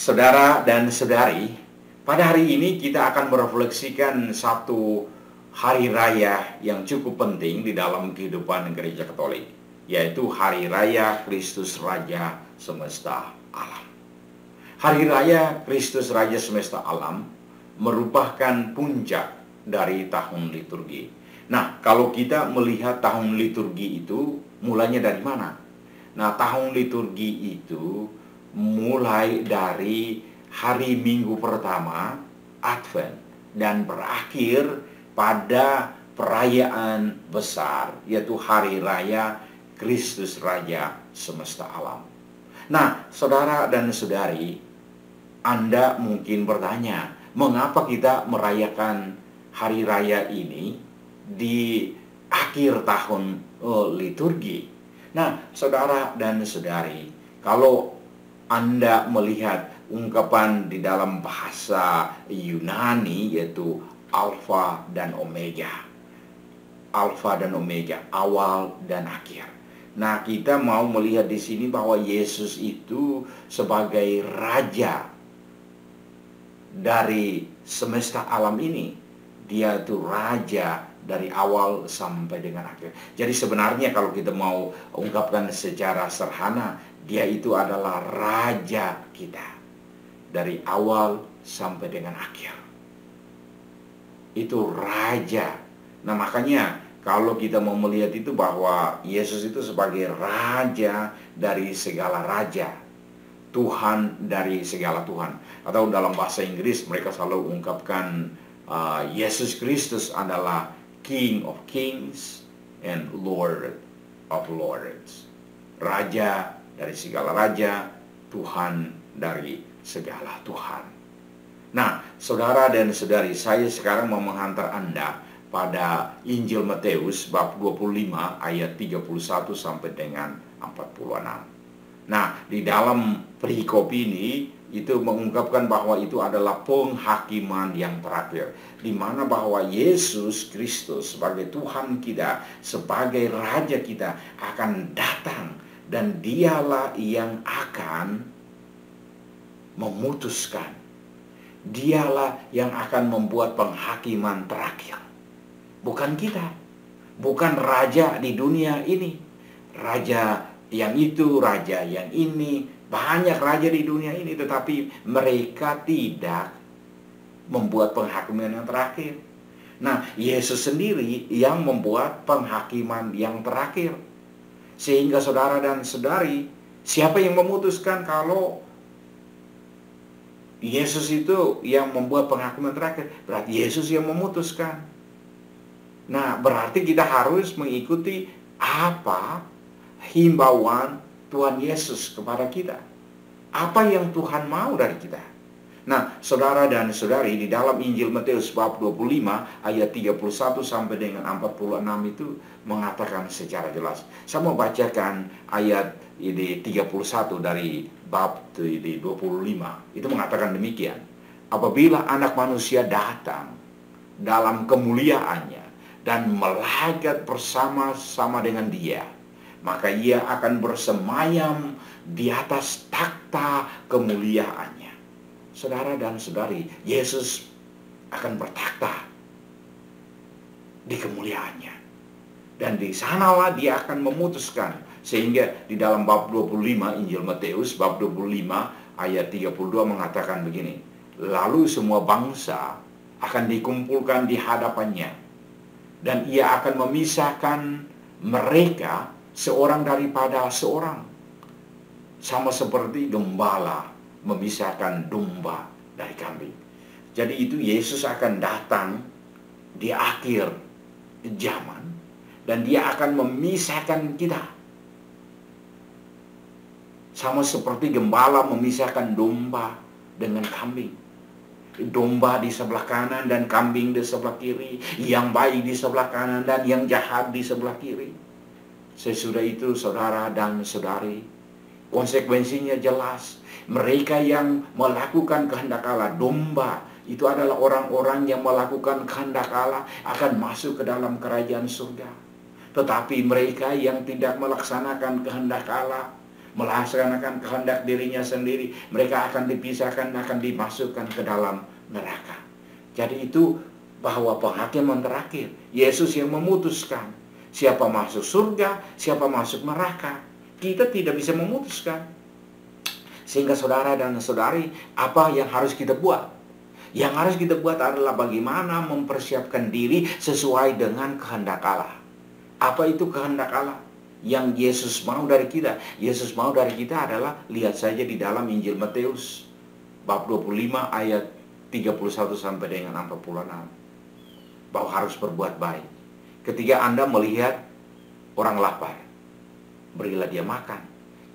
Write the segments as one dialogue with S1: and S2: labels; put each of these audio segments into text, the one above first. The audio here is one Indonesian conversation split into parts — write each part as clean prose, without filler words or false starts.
S1: Saudara dan saudari, pada hari ini kita akan merefleksikan satu hari raya yang cukup penting di dalam kehidupan gereja Katolik, yaitu Hari Raya Kristus Raja Semesta Alam. Hari Raya Kristus Raja Semesta Alam merupakan puncak dari tahun liturgi. Nah, kalau kita melihat tahun liturgi itu mulanya dari mana? Nah, tahun liturgi itu mulai dari hari Minggu pertama Advent dan berakhir pada perayaan besar, yaitu Hari Raya Kristus Raja Semesta Alam. Nah, saudara dan saudari, Anda mungkin bertanya, mengapa kita merayakan Hari Raya ini di akhir tahun liturgi? Nah, saudara dan saudari, kalau Anda melihat ungkapan di dalam bahasa Yunani, yaitu Alfa dan Omega. Alfa dan Omega, awal dan akhir. Nah, kita mau melihat di sini bahwa Yesus itu sebagai raja dari semesta alam ini. Dia itu raja dari awal sampai dengan akhir. Jadi sebenarnya kalau kita mau ungkapkan secara sederhana, dia itu adalah raja kita dari awal sampai dengan akhir. Itu raja. Nah, makanya kalau kita mau melihat itu bahwa Yesus itu sebagai raja dari segala raja, Tuhan dari segala Tuhan. Atau dalam bahasa Inggris mereka selalu ungkapkan Yesus Kristus adalah King of Kings and Lord of Lords. Raja dari segala raja, Tuhan dari segala Tuhan. Nah, saudara dan saudari, saya sekarang mau menghantar Anda pada Injil Matius bab 25 ayat 31 sampai dengan 46. Nah, di dalam perikop ini itu mengungkapkan bahwa itu adalah penghakiman yang terakhir, di mana bahwa Yesus Kristus sebagai Tuhan kita, sebagai Raja kita akan datang, dan dialah yang akan memutuskan. Dialah yang akan membuat penghakiman terakhir. Bukan kita, bukan raja di dunia ini, raja yang itu, raja yang ini, banyak raja di dunia ini, tetapi mereka tidak membuat penghakiman yang terakhir. Nah, Yesus sendiri yang membuat penghakiman yang terakhir. Sehingga saudara dan saudari, siapa yang memutuskan kalau Yesus itu yang membuat penghakiman terakhir? Berarti Yesus yang memutuskan. Nah, berarti kita harus mengikuti apa himbauan Tuhan Yesus kepada kita. Apa yang Tuhan mau dari kita. Nah, saudara dan saudari, di dalam Injil Matius bab 25 ayat 31 sampai dengan 46 itu mengatakan secara jelas. Saya mau bacakan ayat ini 31 dari bab 25. Itu mengatakan demikian. Apabila Anak Manusia datang dalam kemuliaannya dan melagak bersama-sama dengan Dia, maka Ia akan bersemayam di atas takhta kemuliaannya. Saudara dan saudari, Yesus akan bertakhta di kemuliaannya. Dan di sanalah Dia akan memutuskan. Sehingga di dalam bab 25 Injil Matius bab 25 ayat 32 mengatakan begini. Lalu semua bangsa akan dikumpulkan di hadapannya, dan Ia akan memisahkan mereka seorang daripada seorang, sama seperti gembala memisahkan domba dari kambing. Jadi itu Yesus akan datang di akhir zaman, dan Dia akan memisahkan kita, sama seperti gembala memisahkan domba dengan kambing. Domba di sebelah kanan dan kambing di sebelah kiri, yang baik di sebelah kanan dan yang jahat di sebelah kiri. Sesudah itu saudara dan saudari, konsekuensinya jelas. Mereka yang melakukan kehendak Allah, domba, itu adalah orang-orang yang melakukan kehendak Allah, akan masuk ke dalam kerajaan surga. Tetapi mereka yang tidak melaksanakan kehendak Allah, melaksanakan kehendak dirinya sendiri, mereka akan dipisahkan, akan dimasukkan ke dalam neraka. Jadi itu bahwa penghakiman terakhir, Yesus yang memutuskan siapa masuk surga, siapa masuk neraka. Kita tidak bisa memutuskan. Sehingga saudara dan saudari, apa yang harus kita buat? Yang harus kita buat adalah bagaimana mempersiapkan diri sesuai dengan kehendak Allah. Apa itu kehendak Allah? Yang Yesus mau dari kita. Yesus mau dari kita adalah, lihat saja di dalam Injil Matius bab 25 ayat 31 sampai dengan 46. Bahwa harus berbuat baik. Ketika Anda melihat orang lapar, berilah dia makan.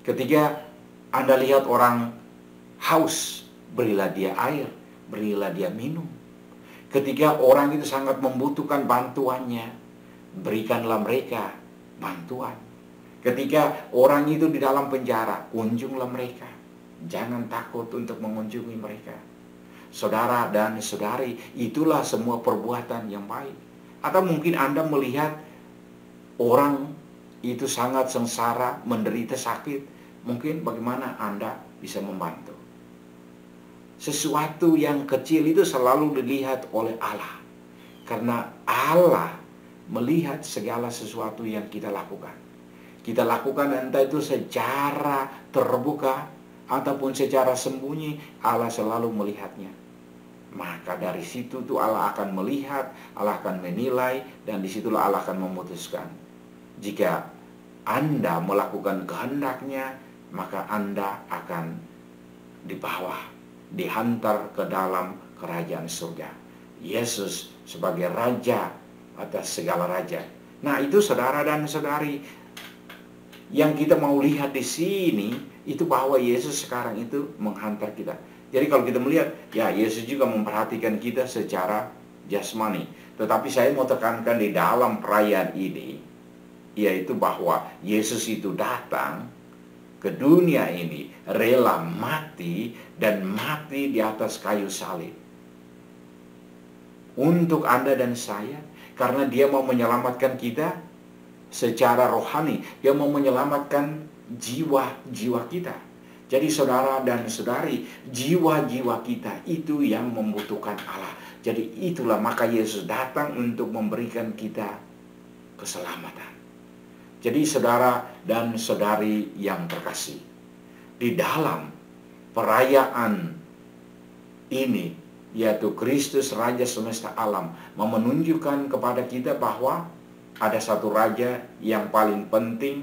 S1: Ketika Anda lihat orang haus, berilah dia air, berilah dia minum. Ketika orang itu sangat membutuhkan bantuannya, berikanlah mereka bantuan. Ketika orang itu di dalam penjara, kunjunglah mereka. Jangan takut untuk mengunjungi mereka. Saudara dan saudari, itulah semua perbuatan yang baik. Atau mungkin Anda melihat orang itu sangat sengsara, menderita sakit, mungkin bagaimana Anda bisa membantu. Sesuatu yang kecil itu selalu dilihat oleh Allah. Karena Allah melihat segala sesuatu yang kita lakukan. Kita lakukan entah itu secara terbuka ataupun secara sembunyi, Allah selalu melihatnya. Maka dari situ tuh Allah akan melihat, Allah akan menilai, dan disitulah Allah akan memutuskan. Jika Anda melakukan kehendaknya, maka Anda akan dibawa, dihantar ke dalam kerajaan surga. Yesus sebagai raja atas segala raja. Nah, itu saudara dan saudari, yang kita mau lihat di sini itu bahwa Yesus sekarang itu menghantar kita. Jadi kalau kita melihat, ya Yesus juga memperhatikan kita secara jasmani. Tetapi saya mau tekankan di dalam perayaan ini, yaitu bahwa Yesus itu datang ke dunia ini, rela mati dan mati di atas kayu salib. Untuk Anda dan saya, karena dia mau menyelamatkan kita secara rohani. Dia mau menyelamatkan jiwa-jiwa kita. Jadi saudara dan saudari, jiwa-jiwa kita itu yang membutuhkan Allah. Jadi itulah maka Yesus datang untuk memberikan kita keselamatan. Jadi saudara dan saudari yang terkasih, di dalam perayaan ini, yaitu Kristus Raja semesta alam, menunjukkan kepada kita bahwa ada satu raja yang paling penting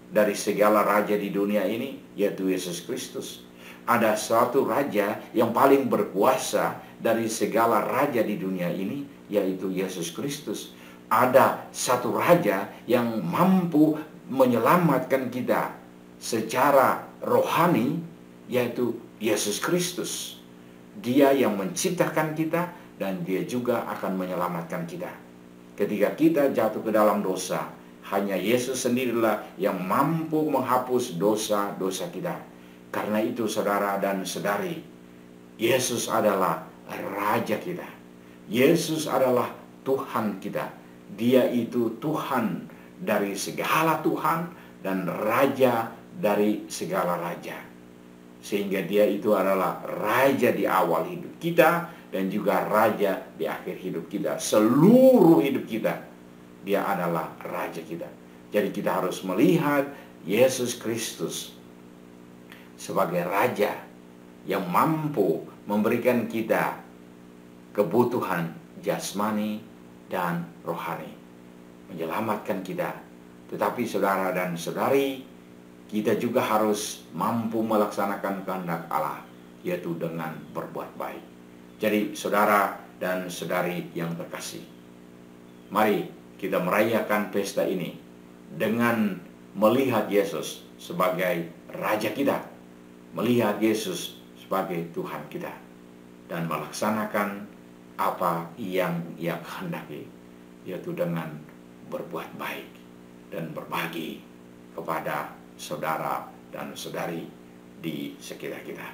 S1: dari segala raja di dunia ini, yaitu Yesus Kristus. Ada satu raja yang paling berkuasa dari segala raja di dunia ini, yaitu Yesus Kristus. Ada satu raja yang mampu menyelamatkan kita secara rohani, yaitu Yesus Kristus. Dia yang menciptakan kita dan dia juga akan menyelamatkan kita. Ketika kita jatuh ke dalam dosa, hanya Yesus sendirilah yang mampu menghapus dosa-dosa kita. Karena itu saudara dan saudari, Yesus adalah Raja kita. Yesus adalah Tuhan kita. Dia itu Tuhan dari segala Tuhan dan Raja dari segala Raja. Sehingga dia itu adalah Raja di awal hidup kita dan juga Raja di akhir hidup kita. Seluruh hidup kita, dia adalah Raja kita. Jadi kita harus melihat Yesus Kristus sebagai Raja yang mampu memberikan kita kebutuhan jasmani dan rohani, menyelamatkan kita. Tetapi saudara dan saudari, kita juga harus mampu melaksanakan kehendak Allah, yaitu dengan berbuat baik. Jadi saudara dan saudari yang terkasih, mari kita merayakan pesta ini dengan melihat Yesus sebagai Raja kita, melihat Yesus sebagai Tuhan kita, dan melaksanakan apa yang Ia kehendaki, yaitu dengan berbuat baik dan berbagi kepada saudara dan saudari di sekitar kita.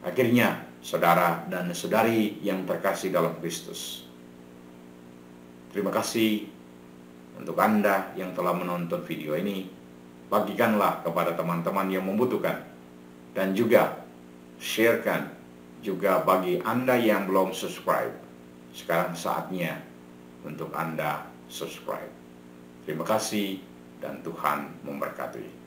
S1: Akhirnya, saudara dan saudari yang terkasih dalam Kristus, terima kasih untuk Anda yang telah menonton video ini. bagikanlah kepada teman-teman yang membutuhkan. Dan juga sharekan juga bagi Anda yang belum subscribe. Sekarang saatnya untuk Anda subscribe. Terima kasih dan Tuhan memberkati.